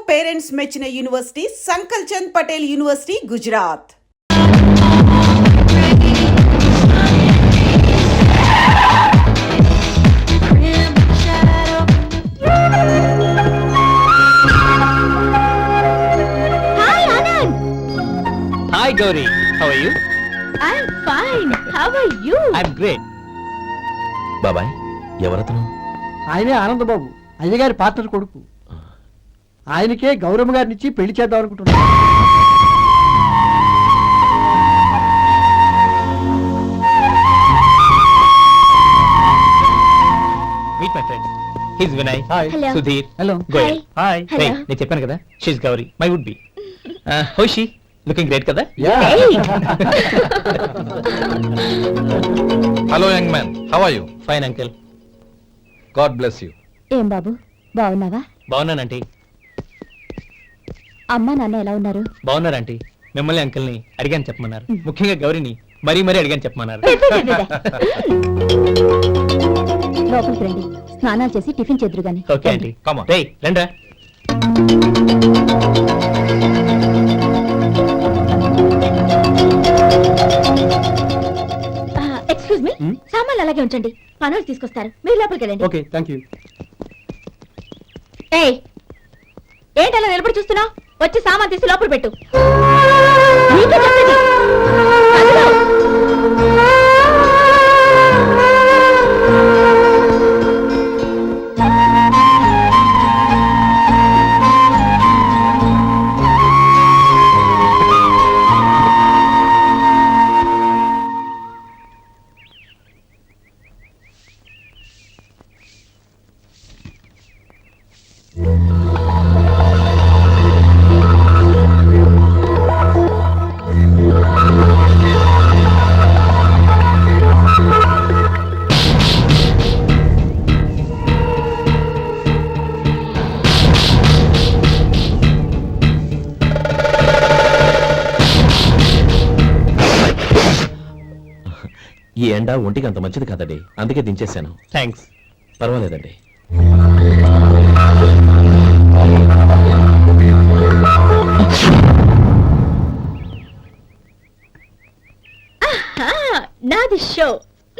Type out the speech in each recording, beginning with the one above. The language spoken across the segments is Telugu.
పేరెంట్స్ మెచ్చిన university Sankalchand Patel university Gujarat. Hi Gauri, how are you? I'm fine. How are you? I'm great. బాబాయ్ ఎవరతను? ఆయనే ఆనందబాబు, అయ్యగారి పార్ట్నర్ కొడుకు. ఆయనకే గౌరమ్మ గారిని ఇచ్చి పెళ్లి చేద్దాం అనుకుంటున్నా. Meet my friend. He's Vinay. Hi. Hello. Sudhir. Hello. Goyal. Hi. Hey, నేను చెప్పాను కదా, she's Gauri, my would be. How is she? Looking great కదా? Hello young man, how are you? Fine uncle. God bless you. ఏం బాబు బాగున్నావా? బాగున్నానంటీ. అమ్మా నాన్న ఎలా ఉన్నారు? బాగున్నారంటీ. మిమ్మల్ని అంకుల్ని అడిగాను చెప్పమన్నారు. ముఖ్యంగా గౌరిని మరీ అడిగాను చెప్పమన్నారు. లోపలికి రండి, స్నానాలు చేసి టిఫిన్ చేద్దరు గాని. Okay aunty. Come on. రేయ్ రండ్రా. ఎక్స్క్యూజ్ మీ, సామాన్లు అలాగే ఉంచండి, పనులు తీసుకొస్తారు, మీరు లోపలికి వెళ్ళండి. Okay, thank you. ఏయ్, ఏంటలా నిలబడి చూస్తున్నావు? వచ్చి సామాన్ తీసి లోపల పెట్టు. నీకే చెప్పేది. అదిగో. ఈ ఎండ ఒంటికి అంత మంచిది కాదండి, అందుకే దించేశాను. థ్యాంక్స్. పర్వాలేదండి. నాది షో.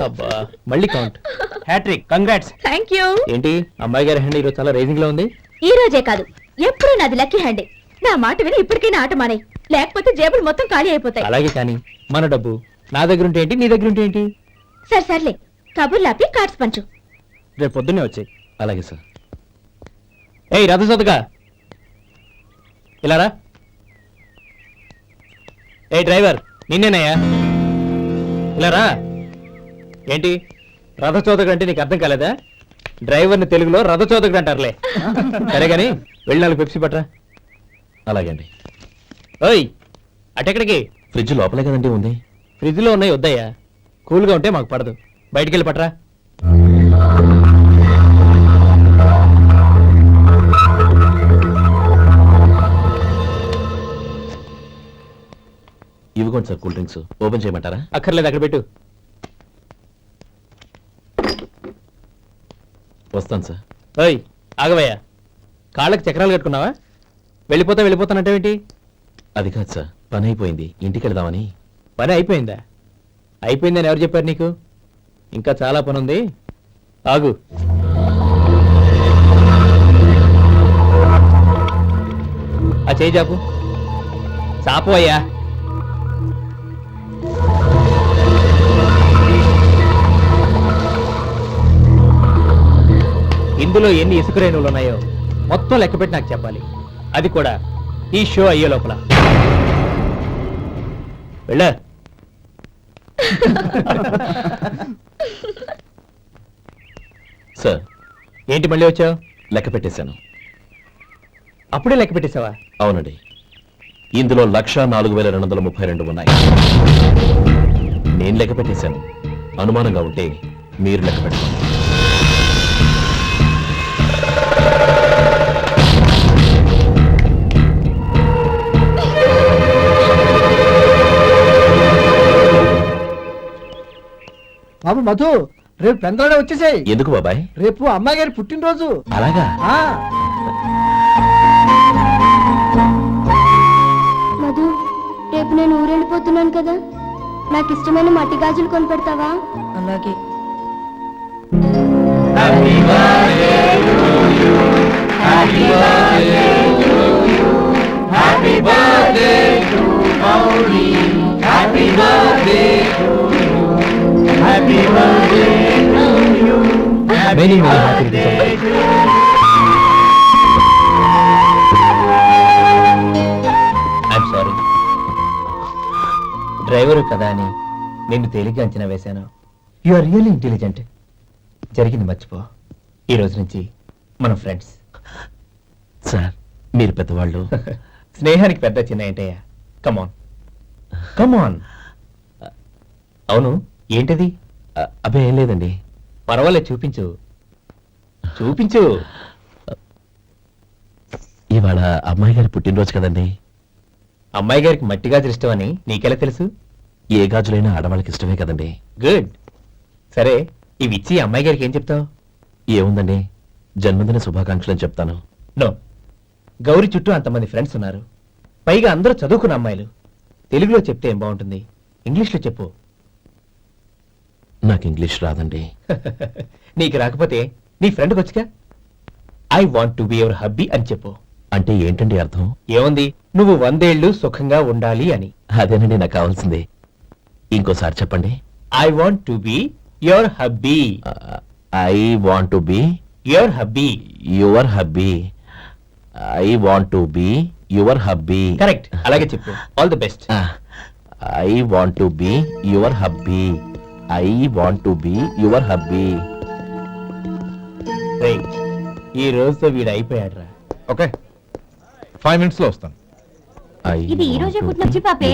అబ్బా మళ్ళీ count. Hattrick, congrats. Thank you. ఏంటి అమ్మాయి గారి హ్యాండ్ ఈరోజు చాలా రైజింగ్ లో ఉంది. ఈ రోజే కాదు, ఎప్పుడు నాది లక్కీ హ్యాండే. నా మాట విని ఇప్పటికైనా ఆట మానే, లేకపోతే జేబులు మొత్తం ఖాళీ అయిపోతాయి. అలాగే కానీ మన డబ్బు నా దగ్గర ఉంటే ఏంటి, నీ దగ్గర ఉంటే ఏంటి? సరే సర్లే, కబుర్లు ఆపి కార్డ్స్ పంచు. రేపు పొద్దున్నే వచ్చాయి. అలాగే సార్. ఏయ్ రథసోదగా ఇలా రా. ఏ డ్రైవర్, నిన్నేనయ్యా, ఇలా రా. ఏంటి రథచోదకుడు అంటే నీకు అర్థం కాలేదా? డ్రైవర్ని తెలుగులో రథచోదకుడు అంటారులే. సరే గాని వెళ్ళి 4 పెప్సీ పట్రా. అలాగే అండి. ఓయ్ అటెక్కడికి? ఫ్రిడ్జ్ లోపలే కదండి ఉంది. ఫ్రిడ్జ్ లో ఉన్నాయి వద్దయ్యా, కూల్గా ఉంటే మాకు పడదు. బయటికి వెళ్ళి పట్రా. ఇవ్వకోండి సార్, కూల్ డ్రింక్స్ ఓపెన్ చేయమంటారా? అక్కర్లేదు, అక్కడ పెట్టు. వస్తాను సార్. ఓయ్ ఆగవయ్యా, కాళ్ళకి చక్రాలు కట్టుకున్నావా? వెళ్ళిపోతానంటావేంటి? అది కాదు సార్, పని అయిపోయింది, ఇంటికి వెళదామని. పని అయిపోయిందా? అయిపోయిందని ఎవరు చెప్పారు నీకు? ఇంకా చాలా పని ఉంది, ఆగు. ఆ చేయి చాపు. చాపు అయ్యా. ఇందులో ఎన్ని ఇసుక రేణువులు ఉన్నాయో మొత్తం లెక్కపెట్టి నాకు చెప్పాలి, అది కూడా ఈ షో అయ్యే లోపల. వెళ్ళ. సార్ ఏంటి మళ్ళీ వచ్చావు? లెక్క పెట్టేశాను. అప్పుడే లెక్క పెట్టేశావా? అవునండి, ఇందులో 1,04,232 ఉన్నాయి. నేను లెక్క పెట్టేశాను. అనుమానంగా ఉంటే మీరు లెక్క పెట్టుకోండి. బాబు మధు, రేపు పెందలాడే వచ్చేసాయి. ఎందుకు బాబాయ్? రేపు అమ్మాయి గారి పుట్టినరోజు. అలాగా? ఆ వెళ్ళిపోతున్నాను కదా, నాకు ఇష్టమైన మట్టి గాజులు కొనిపెడతావా? అలాగే. Many happy returns. I'm sorry. Driver కదా అని నిన్ను తేలిగ్గా అంచనా వేశాను. You are really intelligent. జరిగింది మర్చిపో. ఈ రోజు నుంచి మనం ఫ్రెండ్స్. సార్ మీరు పెద్దవాళ్ళు. స్నేహానికి పెద్ద చిన్న ఏంటయ్యా? కమాన్ కమాన్. అవును, ఏంటిది? అబ్బే ఏం లేదండి. పర్వాలేదు, చూపించు చూపించు. ఇవాళ అమ్మాయి గారి పుట్టినరోజు కదండి. అమ్మాయి గారికి మట్టి గాజులు ఇష్టమని నీకెలా తెలుసు? ఏ గాజులైనా ఆడవాళ్ళకి ఇష్టమే కదండి. గుడ్. సరే, ఇవి ఇచ్చి అమ్మాయి గారికి ఏం చెప్తావు? ఏముందండి, జన్మదిన శుభాకాంక్షలు అని చెప్తాను. నో, గౌరీ చుట్టూ అంతమంది ఫ్రెండ్స్ ఉన్నారు. పైగా అందరూ చదువుకున్న అమ్మాయిలు. తెలుగులో చెప్తే ఏం బాగుంటుంది? ఇంగ్లీష్లో చెప్పు. నాకు ఇంగ్లీష్ రాదండి. నీకు రాకపోతే నీ ఫ్రెండ్కి వచ్చిగా I want to be your hubby అని చెప్పు. అంటే ఏంటండి అర్థం? ఏముంది, నువ్వు 100 ఏళ్ళు సుఖంగా ఉండాలి అని. అదేనండి నాకు కావాల్సింది. ఇంకోసారి చెప్పండి. I want to be your hubby. I want to be your hubby. Your hubby. I want to be your hubby. Correct, అలాగే చెప్పు. All the best. I want to be your hubby. I want to be your hubby. ఈ రోజుతో వీడు అయిపోయాడురా. ఓకే, 5 minutes లో వస్తాను. ఇది ఈ రోజే పుట్టిన వచ్చి పాపే.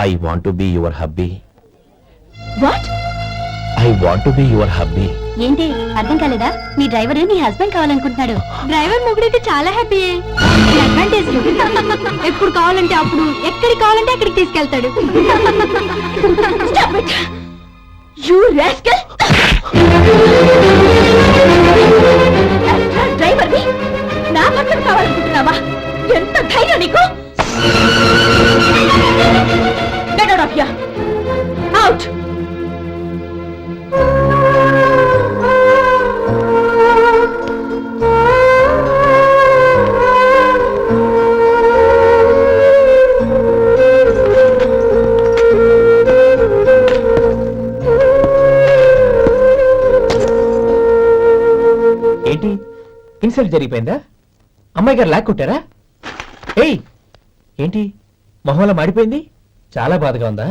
I want to be your hubby. What? I want to be your hubby. ఏంటి అర్థం కాలేదా? నీ డ్రైవర్ నీ హస్బెండ్ కావాలనుకుంటున్నాడు. డ్రైవర్ ముగ్గురైతే చాలా హ్యాపీ. అడ్వాంటేజ్ ఎప్పుడు కావాలంటే అప్పుడు, ఎక్కడికి కావాలంటే అక్కడికి తీసుకెళ్తాడు. You rascal! డ్రైవర్ ని నా భర్తను కావాలనుకుంటున్నావా? ఎంత ధైర్యం నీకు! Get out of here! Out! ఏంటి, ఇన్సల్ట్ జరిగిపోయిందా? అమ్మాయి గారు లాక్కుంటారా? ఏయ్, ఏంటి మొహంలో మాడిపోయింది? చాలా బాధగా ఉందా?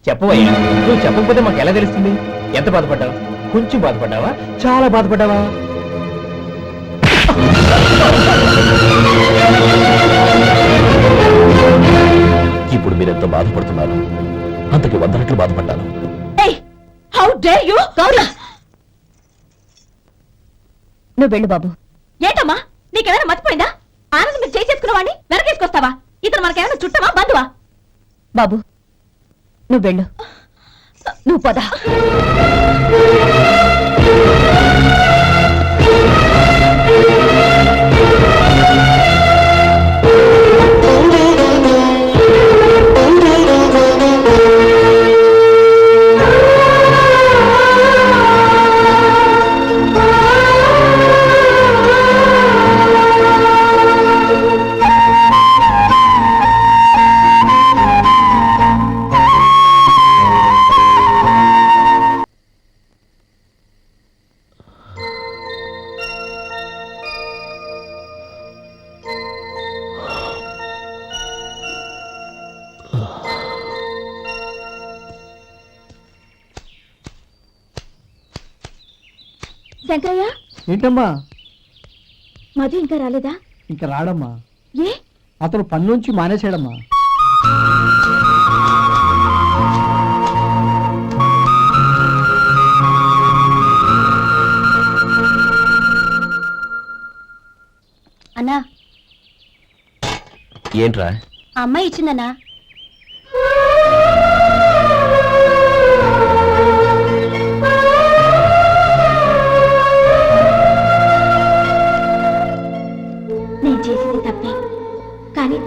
చెప్పవయ్యా, నువ్వు చెప్పకపోతే మాకు ఎలా తెలుస్తుంది? ఎంత బాధపడ్డావు? కొంచెం బాధపడ్డావా? చాలా బాధపడ్డావా? ఇప్పుడు మీరెంత బాధపడుతున్నారు, అంతకి 100 రెట్లు బాధపడ్డాను. Hey! How dare you! Gauri! నువ్వు వెళ్ళు బాబు. ఏంటమ్మా, నీకేమైనా మర్చిపోయిందా? ఆనందం మీరు చేసుకున్న వాడిని వెనకేసుకొస్తావా? ఇతను మనకేమైనా చుట్టమా, బంధువా? బాబు నువ్వు వెళ్ళు. నువ్వు పద. శంకరయ్య, ఏంటమ్మా? మధు ఇంకా రాలేదా? ఇంకా రాడమ్మా. ఏ? అతను పని నుంచి మానేశాడమ్మా. అన్నా, ఏంట్రా? ఆ అమ్మాయి ఇచ్చిందన్నా.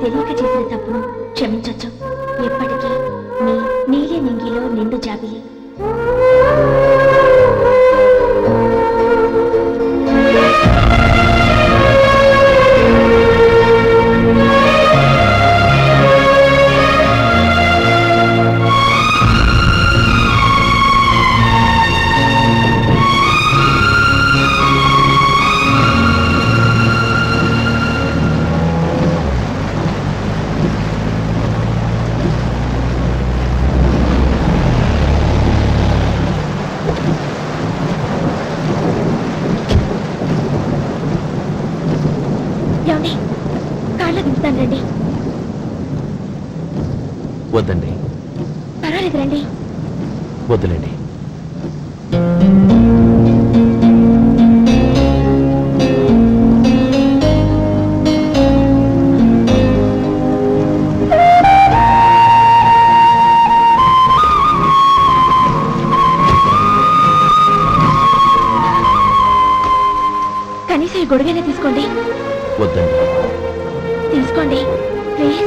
తెలియక చేసిన తప్పును క్షమించొచ్చు. ఎప్పటికీ మీ నీలి నింగిలో నిండు జాబిలి. ఏమండి, కార్లో దింపుతాను రండి. వద్దండి, పర్వాలేదు రండి. వద్దులేండి. కనీసం ఈ గొడుగైనా తీసుకోండి. వద్దండి. తీసుకోండి ప్లీజ్.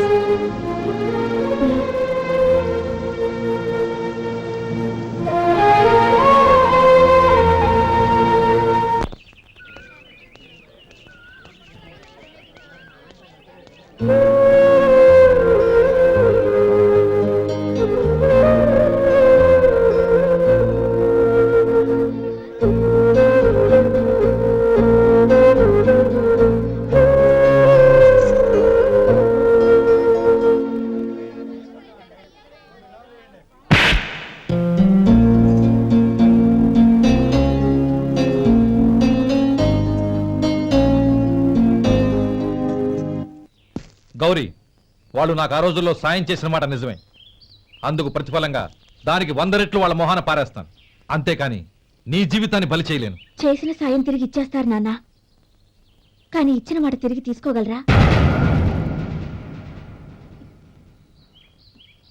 గౌరీ, వాళ్ళు నాకు ఆ రోజుల్లో సాయం చేసిన మాట నిజమే. అందుకు ప్రతిఫలంగా దానికి 100 రెట్లు వాళ్ళ మొహాన పారేస్తాను. అంతేకాని నీ జీవితాన్ని బలి చేయలేను. చేసిన సాయం తిరిగి ఇచ్చేస్తారు నాన్న, కానీ ఇచ్చిన మాట తిరిగి తీసుకోగలరా?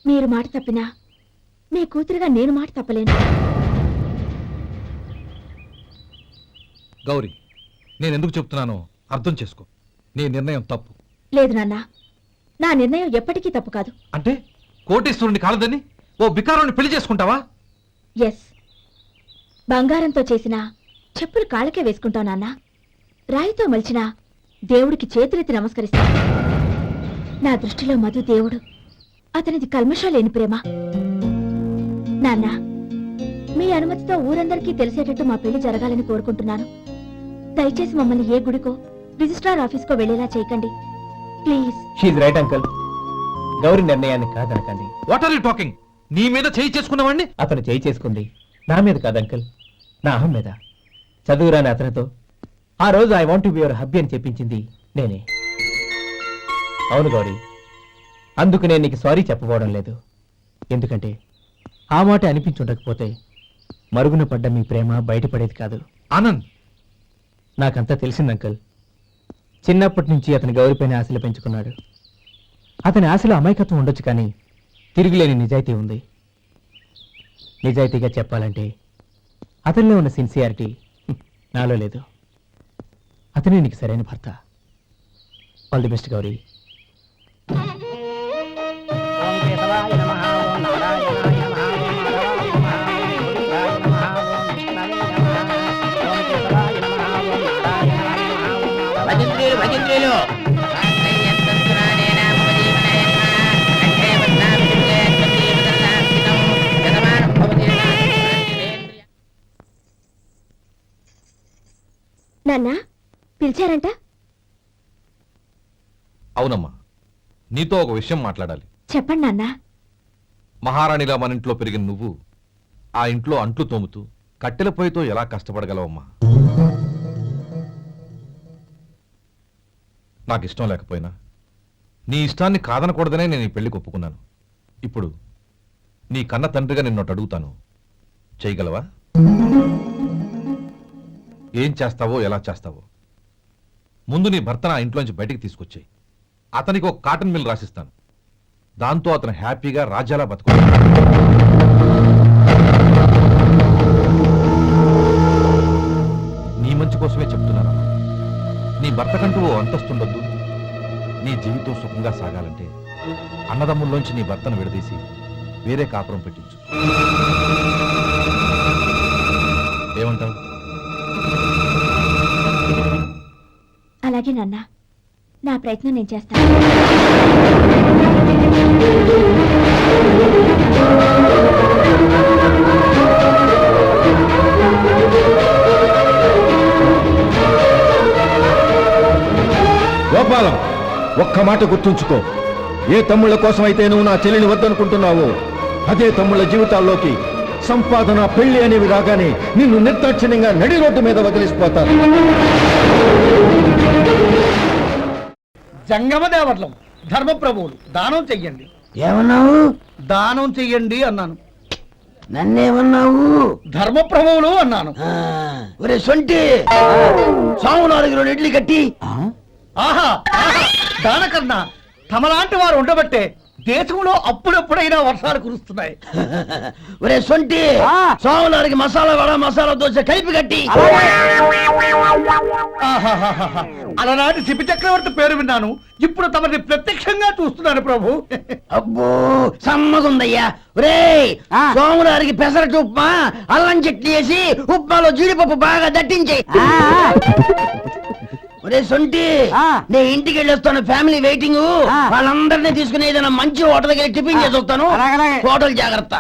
మీరు మాట తప్పినా మీ కూతురుగా నేను మాట తప్పలేను. గౌరీ, నేను ఎందుకు చెప్తున్నానో అర్థం చేసుకో. నీ నిర్ణయం తప్పు. లేదు నాన్న, నా నిర్ణయం ఎప్పటికీ తప్పు కాదు. అంటే కోటేశ్వరుని కాలదని ఓ బికారుని పెళ్లి చేసుకుంటావా? ఎస్, బంగారంతో చేసిన చెప్పులు కాళ్ళకే వేసుకుంటావు నాన్న. రాయితో మలిచిన దేవుడికి చేతులెత్తి నమస్కరిస్తా. నా దృష్టిలో మధు దేవుడు, అతనిది కల్మషం లేని ప్రేమ. నాన్న, మీ అనుమతితో ఊరందరికీ తెలిసేటట్టు మా పెళ్లి జరగాలని కోరుకుంటున్నాను. దయచేసి మమ్మల్ని ఏ గుడికో రిజిస్ట్రార్ ఆఫీస్కో వెళ్లేలా చేయకండి ప్లీజ్. She's right uncle. గౌరీ నిర్ణయాన్ని కాదనకండి. What are you talking? నీ మీద చేయి చేసుకున్నావండి. అతను చేయి చేసుకుంది నా మీద కాదు అంకుల్, నా అహం మీద. చదువురాని అతనితో ఆ రోజు I want to be your hubby అని చెప్పించింది నేనే. అవును గౌరీ, అందుకు నేను నీకు సారీ చెప్పబోవడం లేదు. ఎందుకంటే ఆ మాట అనిపించుండకపోతే మరుగున పడ్డ మీ ప్రేమ బయటపడేది కాదు. ఆనంద్, నాకంతా తెలిసింది అంకుల్. చిన్నప్పటి నుంచి అతని గౌరీపైన ఆశలు పెంచుకున్నాడు. అతని ఆశలో అమాయకత్వం ఉండొచ్చు, కానీ తిరిగిలేని నిజాయితీ ఉంది. నిజాయితీగా చెప్పాలంటే అతనిలో ఉన్న సిన్సియారిటీ నాలో లేదు. అతనే నీకు సరైన భర్త. All the best Gauri. నాన్న, పిలిచారంట? అవునమ్మా, నీతో ఒక విషయం మాట్లాడాలి. చెప్పండి నాన్న. మహారాణిలా మన ఇంట్లో పెరిగిన నువ్వు ఆ ఇంట్లో అంట్లు తోముతూ కట్టెల పొయ్యితో ఎలా కష్టపడగలవమ్మా? నాకు ఇష్టం లేకపోయినా నీ ఇష్టాన్ని కాదనకూడదనే నేను ఈ పెళ్లికి ఒప్పుకున్నాను. ఇప్పుడు నీ కన్న తండ్రిగా నిన్నొకటి అడుగుతాను, చేయగలవా? ఏం చేస్తావో ఎలా చేస్తావో ముందు నీ భర్తను ఆ ఇంట్లోంచి బయటికి తీసుకొచ్చాయి. అతనికి ఒక కాటన్ మిల్ రాసిస్తాను. దాంతో అతను హ్యాపీగా రాజ్యాలా బతుకుతాడు. నీ మంచి కోసమే చెప్తున్నాను. నీ భర్తకంటూ ఓ అంతస్తుండొద్దు, నీ జీవితం సుఖంగా సాగాలంటే అన్నదమ్ముల్లోంచి నీ భర్తను విడదీసి వేరే కాపురం పెట్టించు. ఏమంటావు? అలాగే నాన్న, నా ప్రయత్నం నేను చేస్తాను. గోపాలం, ఒక్క మాట గుర్తుంచుకో. ఏ తమ్ముళ్ళ కోసం అయితే నువ్వు నా చెల్లిని వద్దనుకుంటున్నావో అదే తమ్ముళ్ళ జీవితాల్లోకి సంపాదన, పెళ్లి అనేవి రాగానే నిన్ను నిర్దాక్షిణ్యంగా నడి రోడ్డు మీద వదిలిసిపోతారు. జంగమ దేవర్లం, ధర్మప్రభువులు, దానం చెయ్యండి. ఏమన్నావు? దానం చెయ్యండి అన్నాను. నన్నేమన్నావు? ధర్మప్రభువులు అన్నాను. ఒరే సొంటి, సాము 4 ఇడ్లీ కట్టి. ఆహా ఆహా, దానకన్నా తమలాంటి వారు ఉండబట్టే దేశంలో అప్పుడెప్పుడైనా వర్షాలు కురుస్తున్నాయి. ఒరే సొంటి, సాము 4 మసాలా వడ, మసాలా దోశ కలిపి కట్టి. ఆహాహాహా, అలనాటి శిపి చక్రవర్తి పేరు విన్నాను, ఇప్పుడు తమని ప్రత్యక్షంగా చూస్తున్నాను ప్రభు. అబ్బో సమ్మగుందయ్యా. ఒరే సోములారికి పెసరట్టు ఉప్మా, అల్లం చట్నీ వేసి ఉప్మాలో జీడిపప్పు బాగా దట్టించే. ఒరే సొంటి, నే ఇంటికి వెళ్ళొస్తాను, ఫ్యామిలీ వెయిటింగ్. వాళ్ళందరినీ తీసుకుని ఏదైనా మంచి హోటల్ దగ్గర టిఫిన్ చేసి వస్తాను. హోటల్ జాగ్రత్త.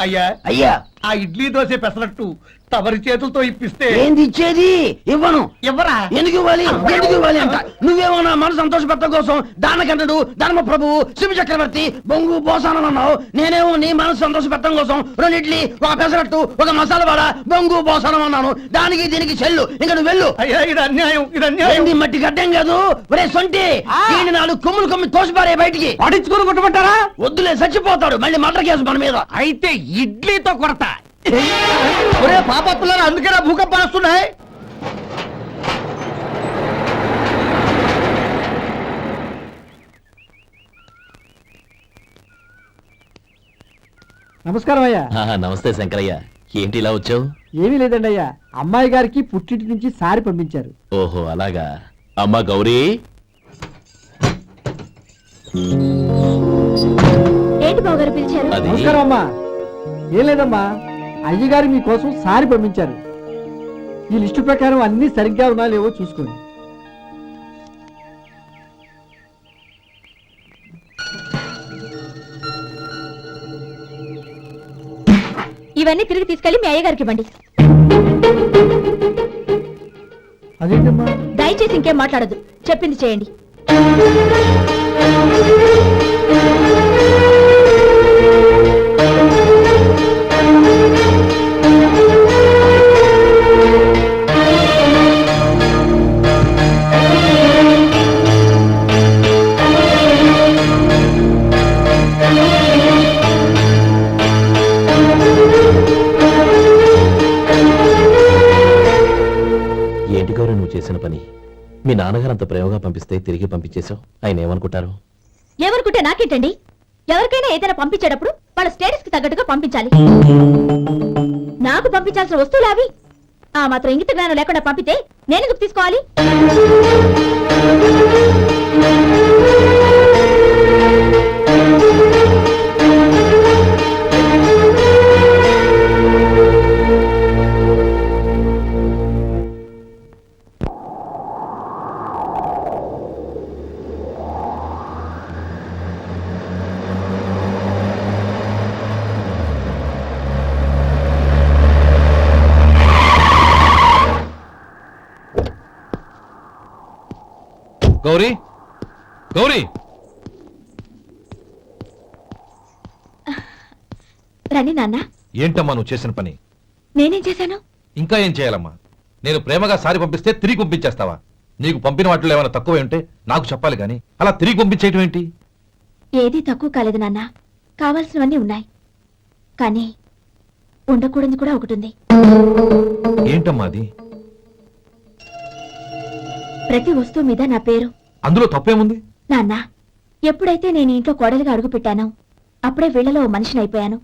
అయ్యా అయ్యా, ఆ ఇడ్లీ దోశ పెసరట్టు తమరి చేతులతో ఇప్పిస్తే. ఏంది ఇచ్చేది? ఇవ్వను. ఎవరా? ఎందుకు ఇవ్వాలి? ఎందుకు ఇవ్వాలి అంట? నువ్వేమో నా మనసు సంతోషపెట్టడం కోసం దానకంటుడు, ధర్మ ప్రభువు, శివ చక్రవర్తి, బొంగు బోసానం అన్నావు. నేనేమో నీ మనసు సంతోషపెట్టడం కోసం 2 ఇడ్లీ, 1 పెసరట్టు, 1 మసాలా వడ, బొంగు బోసానం అన్నాను. దానికి దీనికి చెల్లు. ఇంకా నువ్వు వెళ్ళు. అయ్యా ఇది అన్యాయం, ఇది అన్యాయం. ఏంది మట్టి గడ్డం కాదు. ఒరే సొంటి, దీన్ని 4 కొమ్ములు కొమ్మి తోసిపారే బయటికి. పడించుకుని కొట్టమంటారా? వద్దులే, చచ్చిపోతాడు. మళ్ళీ మటర్ కేసు మన మీద. అయితే ఇడ్లీతో కొడతా. ఒరే పాపత్తులారా, అందుకేనా భూకంపాలు వస్తున్నాయి? నమస్కారం అయ్యా. నమస్తే శంకరయ్య, ఏంటి ఇలా వచ్చావు? ఏమీ లేదండి అయ్యా, అమ్మాయి గారికి పుట్టింటి నుంచి సారి పంపించారు. ఓహో అలాగా. అమ్మా గౌరీ, ఏంటి బావగారు పిలిచారు? అది నమస్కారం అమ్మా. ఏం లేదమ్మా, అయ్యగారు మీకోసం సారి పంపించారు. ఈ లిస్టు ప్రకారం అన్ని సరిగ్గా ఉన్నా లేవో చూసుకోండి. ఇవన్నీ తిరిగి తీసుకెళ్లి మీ అయ్యగారికి ఇవ్వండి. అదేంటమ్మా? దయచేసి ఇంకేం మాట్లాడదు, చెప్పింది చేయండి. ఏంటి గౌరీ నువ్వు చేసిన పని? మీ నాన్నగారు అంత ప్రేమగా పంపిస్తే తిరిగి పంపించేశావు. ఆయన ఏమనుకుంటారు? ఎవరుకుంటే నాకేంటండి? ఎవరికైనా ఏదైనా పంపించేటప్పుడు వాళ్ళ స్టేటస్ కి తగ్గట్టుగా పంపించాలి. నాకు పంపించాల్సిన వస్తువులు అవి. ఆ మాత్రం ఇంగిత జ్ఞానం లేకుండా పంపితే నేనెందుకు తీసుకోవాలి? గౌరీ, గౌరీ, రండి నాన్న. ఏంటమ్మా నువ్వు చేసిన పని? నేనేం చేశాను? ఇంకా ఏం చేయాలమ్మా? నేను ప్రేమగా సారి పంపిస్తే తిరిగి పంపించేస్తావా? నీకు పంపిన వాటిలో ఏమైనా తక్కువ ఉంటే నాకు చెప్పాలి కానీ అలా తిరిగి పంపించేయటం ఏంటి? ఏదీ తక్కువ కాలేదు నాన్న, కావాల్సినవన్నీ ఉన్నాయి. కానీ ఉండకూడదు కూడా ఒకటి ఉంది. ఏంటమ్మా అది? ప్రతి వస్తువు మీద నా పేరు. అందులో తప్పేముంది? నాన్న, ఎప్పుడైతే నేను ఇంట్లో కోడలిగా అడుగు పెట్టానో అప్పుడే వీళ్లలో ఓ మనిషిని అయిపోయాను.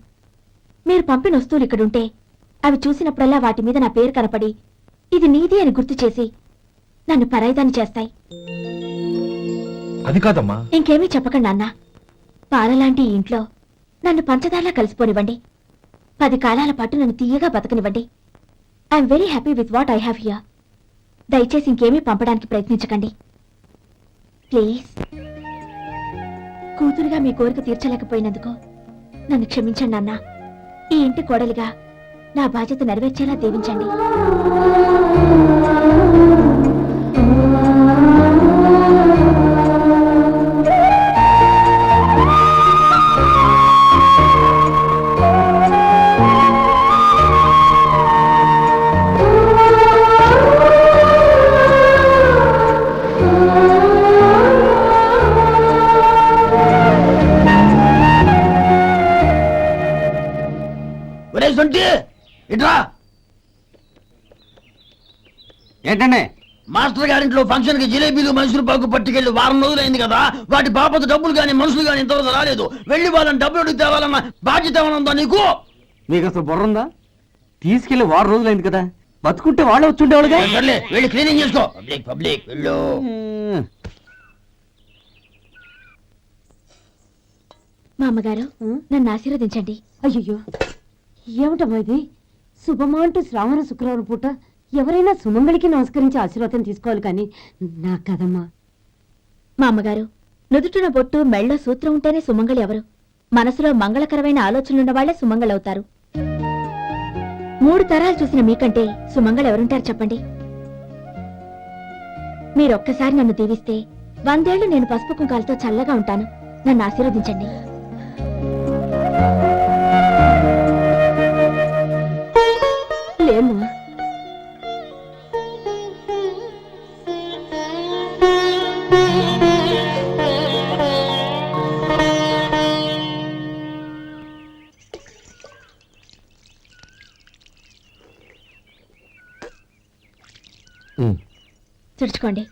మీరు పంపిన వస్తువులు ఇక్కడుంటే అవి చూసినప్పుడల్లా వాటి మీద నా పేరు కనపడి ఇది నీది అని గుర్తు చేసి నన్ను పరాయిదాన్ని చేస్తాయి. అది కాదమ్మా. ఇంకేమీ చెప్పకండి నాన్న. పాలలాంటి ఈ ఇంట్లో నన్ను పంచదారలా కలిసిపోనివ్వండి. 10 కాలాల పాటు నన్ను తీయగా బతకనివ్వండి. I'm very happy with what I have here. దయచేసి ఇంకేమీ పంపడానికి ప్రయత్నించకండి ప్లీజ్. కూతురుగా మీ కోరిక తీర్చలేకపోయినందుకు నన్ను క్షమించండి నాన్న. ఈ ఇంటి కోడలిగా నా బాధ్యత నెరవేర్చేలా దీవించండి. ఒరే సొంటి ఇట్రా. ఏంటండి? మాస్టర్ గారింట్లో ఫంక్షన్ కి జిలేబీలు మైసూరు పాకు పట్టుకెళ్ళి వారం రోజులైంది కదా. వాటి బాపత డబ్బులు కానీ మనుషులు కానీ ఇంతవరకు రాలేదు. వెళ్ళి వాళ్ళని డబ్బులు అడిగి తేవాలన్న బాధ్యత ఏమైనా ఉందా నీకు? మీకు అసలు బుర్ర ఉందా? తీసుకెళ్లి 6 రోజులైంది కదా, బతుకుంటే వాళ్ళే వచ్చుండేవాళ్ళుగా. సర్లే వెళ్ళి క్లీనింగ్ చేసుకో. పబ్లిక్ పబ్లిక్ వెళ్ళు. మా అమ్మగారు నన్ను ఆశీర్వదించండి. అయ్యో ఏమిటమ్మా ఇది? శుభమా అంటూ శ్రావణ శుక్రవారం పూట ఎవరైనా సుమంగళికి నమస్కరించి ఆశీర్వాదం తీసుకోవాలి కానీ నా కదమ్మా. మా అమ్మగారు నుదుటిన బొట్టు మెళ్ళో సూత్రం ఉంటేనే సుమంగళి ఎవరు? మనసులో మంగళకరమైన ఆలోచనలున్న వాళ్లే సుమంగళవుతారు. 3 తరాలు చూసిన మీకంటే సుమంగళ ఎవరుంటారు చెప్పండి? మీరొక్కసారి నన్ను దీవిస్తే 100 ఏళ్లు నేను పసుపు కుంకాలతో చల్లగా ఉంటాను. నన్ను ఆశీర్వదించండి. లేమ్మా, తుడుచుకోండి.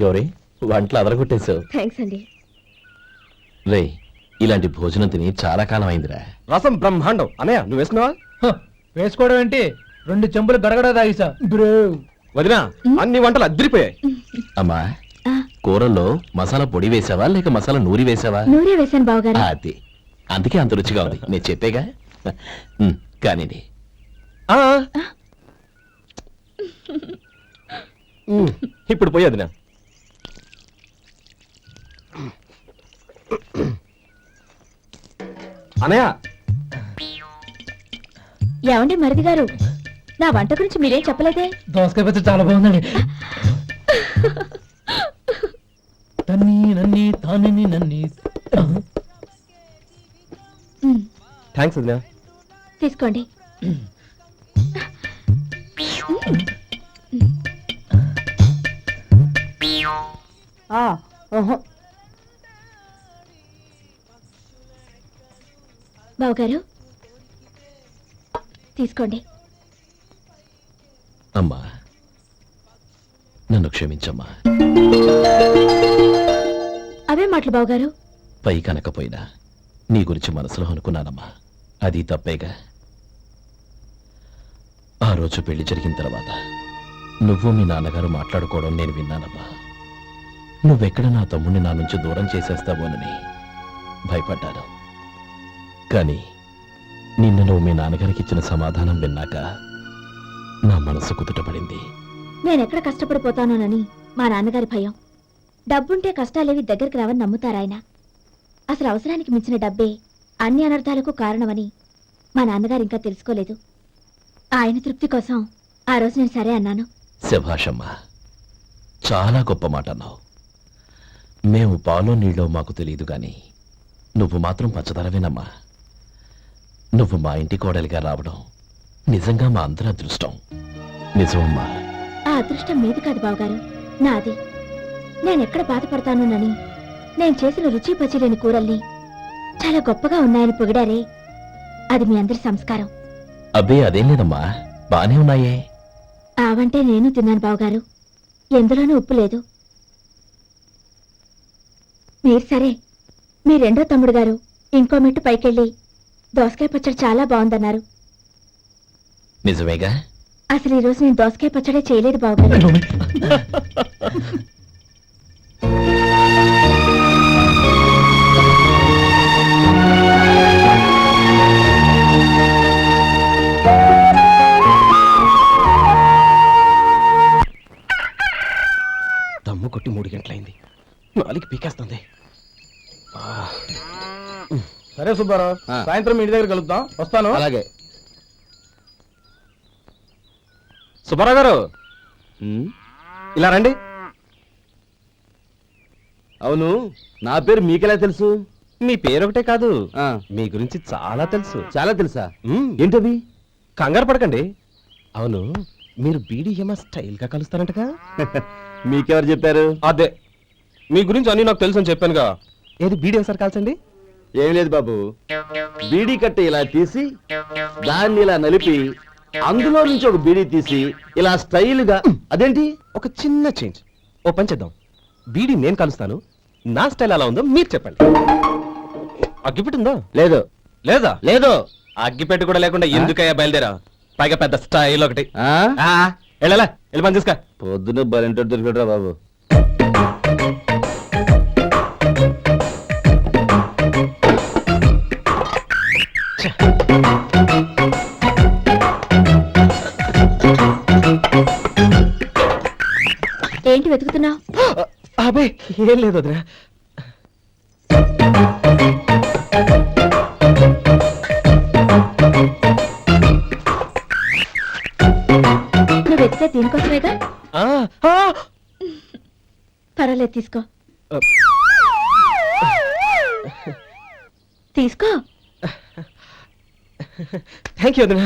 గౌరీ, వంటలు అదరగొట్టేశావు. థ్యాంక్స్ అండి. రే, ఇలాంటి భోజనం తిని చాలా కాలం అయిందిరా. రసం బ్రహ్మాండం. అనయ్య నువ్వు వేసుకున్నావా? వేసుకోవడం ఏంటి? 2 చెంబులు గడగడ తాగిసా. వదినా, అన్ని వంటలు అద్దరిపోయాయి. అమ్మా, ఆ, కూరల్లో మసాలా పొడి వేసావా లేక మసాలా నూరి వేసావా? నూరే వేశాను బావగారు. అది అందుకే అంత రుచిగా ఉంది. నేను చెప్పేగా. కానివ్వండి. ఇప్పుడు పోయి వదినా. అనయ్య, ఏమండి మరిది గారు, నా వంట గురించి మీరేం చెప్పలేదే? దోసకాయ పచ్చడి చాలా బాగుందండి. తన్ని నన్ని తానిని నన్ని. థ్యాంక్స్ వదినా. తీసుకోండి. బావగారు తీసుకోండి. అమ్మా, నన్ను క్షమించమ్మా. అవే మాటలు బావగారు. పై కనకపోయినా నీ గురించి మనసులో అనుకున్నానమ్మా. అది తప్పేగా. ఆ రోజు పెళ్లి జరిగిన తర్వాత నువ్వు మీ నాన్నగారు మాట్లాడుకోవడం నేను విన్నానమ్మా. నువ్వెక్కడ నా తమ్ముడిని నా నుంచి దూరం చేసేస్తావోనని భయపడ్డాను. కానీ నిన్ను నువ్వు మీ నాన్నగారికి ఇచ్చిన సమాధానం విన్నాక నా మనసు కుదుటపడింది. నేనెక్కడ కష్టపడిపోతానోనని మా నాన్నగారి భయం. డబ్బుంటే కష్టాలేవి దగ్గరికి రావని నమ్ముతారాయన. అసలు అవసరానికి మించిన డబ్బే అన్ని అనర్థాలకు కారణమని మా నాన్నగారు ఇంకా తెలుసుకోలేదు. ఆయన తృప్తి కోసం ఆ రోజు నేను సరే అన్నాను. శభాషమ్మా, చాలా గొప్ప మాట అన్నావు. మేము పాలో నీళ్ళో మాకు తెలియదు గాని నువ్వు మాత్రం పచ్చదరవేనమ్మా. నువ్వు మా ఇంటి కోడలిగా రావడం నిజంగా మా అందరి అదృష్టం. నిజమమ్మా. ఆ అదృష్టం మీది కాదు బావగారు, నాది. నేనెక్కడ బాధపడతానోనని నేను చేసిన రుచి పచిలేని కూరల్ని చాలా గొప్పగా ఉన్నాయని పొగిడారే, అది మీ అందరి సంస్కారం. అబ్బే అదేం లేదమ్మా, బానే ఉన్నాయే. ఆవంటే నేను తిన్నాను బావగారు, ఎందులోనూ ఉప్పు లేదు. మీరు సరే, మీ రెండో తమ్ముడు గారు ఇంకో మెట్టు పైకెళ్ళి దోసకాయ పచ్చడి చాలా బాగుందన్నారు. నిజమేగా? అసలు ఈ రోజు నేను దోసకాయ పచ్చడే చేయలేదు బావగారు. సరే సుబ్బారావు, సాయంత్రం మీ ఇంటి దగ్గర కలుద్దాం. వస్తాను. అలాగే. సుబ్బారావు గారు, ఇలా రండి. అవును, నా పేరు మీకెలా తెలుసు? మీ పేరు ఒకటే కాదు, మీ గురించి చాలా తెలుసు. చాలా తెలుసా? ఏంటది? కంగారు పడకండి. అవును, మీరు బీడీ ఏమో స్టైల్ గా కలుస్తారంటగా? మీకెవరు చెప్పారు? అదే, మీ గురించి అన్ని నాకు తెలుసు అని చెప్పానుగా. ఏది బీడీ ఒకసారి కాల్చండి. ఏం లేదు బాబు, బీడీ కట్ట ఇలా తీసి దాన్ని ఇలా నలిపి అందులో నుంచి ఒక బీడీ తీసి ఇలా స్టైల్గా. అదేంటి? ఒక చిన్న చేంజ్. ఓ పని చేద్దాం, బీడీ నేను కలుస్తాను, నా స్టైల్ ఎలా ఉందో మీరు చెప్పండి. అగ్గిపెట్టి ఉందా? లేదు. లేదా? లేదు. అగ్గిపెట్టి కూడా లేకుండా ఎందుకయ్యా బయలుదేరా? పైగా పెద్ద స్టైల్ ఒకటి. ఆ? వెళ్ళాలా, వెళ్ళి పని చూసుకో. పొద్దున బలింటో దొరికడరా బాబు. ఏంటి వెతుకుతున్నావు? అబే ఏం లేదు వదినా. నువ్వు వెతికే దీనికోసమేగా. ఆ, ఆ, పర్వాలేదు, తీసుకో. తీసుకో. థ్యాంక్ యూ వదినా.